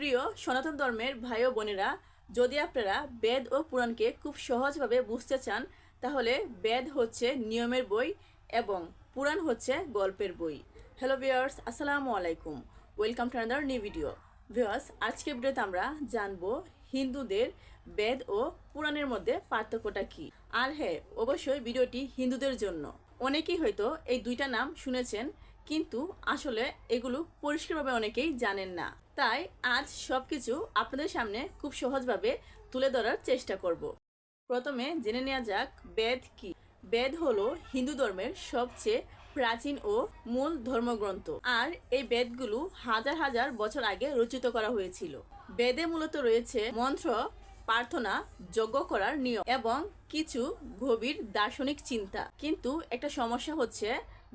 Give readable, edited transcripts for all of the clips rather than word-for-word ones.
প্রিয় সনাতন ধর্মের ভাই ও বোনেরা, যদি আপনারা বেদ ও পুরাণকে খুব সহজভাবে বুঝতে চান তাহলে বেদ হচ্ছে নিয়মের বই এবং পুরাণ হচ্ছে গল্পের বই। হ্যালো ভিউয়ার্স, আসসালামু আলাইকুম। Welcome to another new video. Viewers, আজকের ভিডিওতে আমরা জানবো হিন্দুদের বেদ ও পুরাণের মধ্যে পার্থক্যটা কি। আর হ্যাঁ, অবশ্যই ভিডিওটি হিন্দুদের জন্য। অনেকেই হয়তো এই দুইটা নাম শুনেছেন, কিন্তু আসলে এগুলো পরিষ্কারভাবে অনেকেই জানেন না। তাই আজ সবকিছু আপনাদের সামনে খুব সহজভাবে তুলে ধরার চেষ্টা করব। প্রথমে জেনে নেওয়া যাক বেদ কি। বেদ হলো হিন্দু ধর্মের সবচেয়ে প্রাচীন ও মূল ধর্মগ্রন্থ, আর এই বেদগুলো হাজার হাজার বছর আগে রচিত করা হয়েছিল। বেদে মূলত রয়েছে মন্ত্র, প্রার্থনা, যজ্ঞ করার নিয়ম এবং কিছু গভীর দার্শনিক চিন্তা। কিন্তু একটা সমস্যা হচ্ছে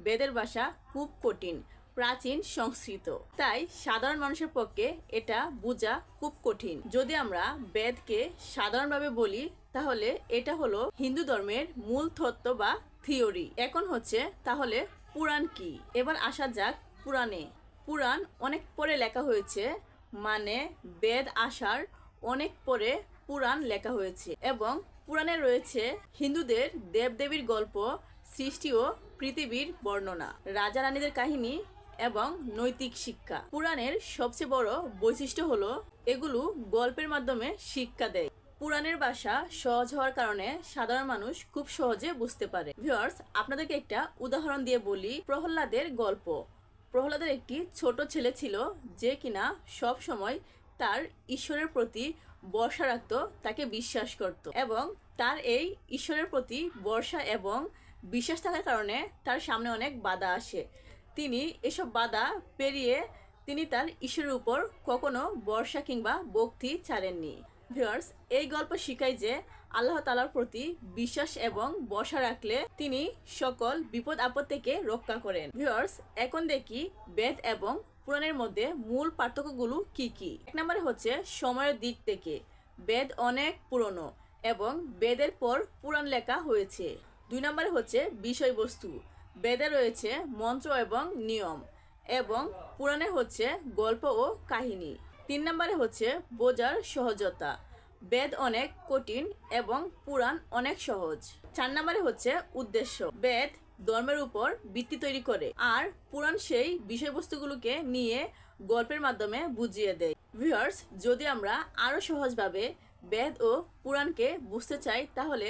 বেদের ভাষা খুব কঠিন, প্রাচীন সংস্কৃত, তাই সাধারণ মানুষের পক্ষে এটা বোঝা খুব কঠিন। যদি আমরা বেদকে সাধারণভাবে বলি তাহলে এটা হলো হিন্দু ধর্মের মূল তত্ত্ব বা থিওরি। এখন হচ্ছে তাহলে পুরাণ কি। এবার আসা যাক পুরাণে। পুরাণ অনেক পরে লেখা হয়েছে, মানে বেদ আসার অনেক পরে পুরাণ লেখা হয়েছে এবং পুরাণে রয়েছে হিন্দুদের দেবদেবীর গল্প, সৃষ্টি ও পৃথিবীর বর্ণনা, রাজা রানীদের কাহিনী এবং নৈতিক শিক্ষা। পুরাণের সবচেয়ে বড় বৈশিষ্ট্য হলো এগুলো গল্পের মাধ্যমে শিক্ষা দেয়। পুরাণের ভাষা সহজ হওয়ার কারণে সাধারণ মানুষ খুব সহজে বুঝতে পারে। ভিউয়ার্স, আপনাদেরকে একটা উদাহরণ দিয়ে বলি, প্রহ্লাদের গল্প। প্রহ্লাদের একটি ছোট ছেলে ছিল যে কিনা সব সময় তার ঈশ্বরের প্রতি ভরসা রাখত, তাকে বিশ্বাস করত এবং তার এই ঈশ্বরের প্রতি ভরসা এবং বিশ্বাস থাকার কারণে তার সামনে অনেক বাধা আসে। তিনি এসব বাধা পেরিয়ে তিনি তার ঈশ্বরের উপর কখনো ভরসা কিংবা ভক্তি ছাড়েননি। ভিউয়ার্স, এই গল্প শিখায় যে আল্লাহ তাআলার প্রতি বিশ্বাস এবং ভরসা রাখলে তিনি সকল বিপদ আপদ থেকে রক্ষা করেন। ভিউয়ার্স, এখন দেখি বেদ এবং পুরাণের মধ্যে মূল পার্থক্যগুলো কি কি। এক নম্বরে হচ্ছে সময়ের দিক থেকে বেদ অনেক পুরনো এবং বেদের পর পুরাণ লেখা হয়েছে। দুই নম্বরে হচ্ছে বিষয়বস্তু, বেদে রয়েছে মন্ত্র এবং নিয়ম এবং পুরাণে হচ্ছে গল্প ও কাহিনী। তিন নম্বরে হচ্ছে বোঝার সহজতা, বেদ অনেক কঠিন এবং পুরাণ অনেক সহজ। চার নম্বরে হচ্ছে উদ্দেশ্য, বেদ ধর্মের উপর ভিত্তি তৈরি করে আর পুরাণ সেই বিষয়বস্তুগুলোকে নিয়ে গল্পের মাধ্যমে বুঝিয়ে দেয়। ভিউয়ার্স, যদি আমরা আরো সহজভাবে বেদ ও পুরাণকে বুঝতে চাই তাহলে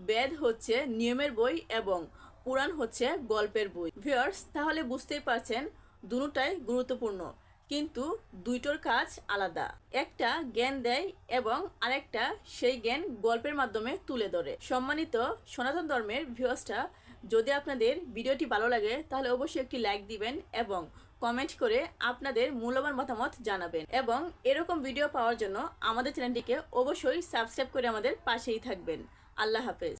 বেদ হচ্ছে নিয়মের বই এবং পুরাণ হচ্ছে গল্পের বই। ভিউয়ার্স, তাহলে বুঝতেই পারছেন দুটোটাই গুরুত্বপূর্ণ, কিন্তু দুইটোর কাজ আলাদা। একটা জ্ঞান দেয় এবং আরেকটা সেই জ্ঞান গল্পের মাধ্যমে তুলে ধরে। সম্মানিত সনাতন ধর্মের ভিউয়ার্সরা, যদি আপনাদের ভিডিওটি ভালো লাগে তাহলে অবশ্যই একটি লাইক দিবেন এবং কমেন্ট করে আপনাদের মূল্যবান মতামত জানাবেন এবং এরকম ভিডিও পাওয়ার জন্য আমাদের চ্যানেলটিকে অবশ্যই সাবস্ক্রাইব করে আমাদের পাশেই থাকবেন। আল্লাহ হাফেজ।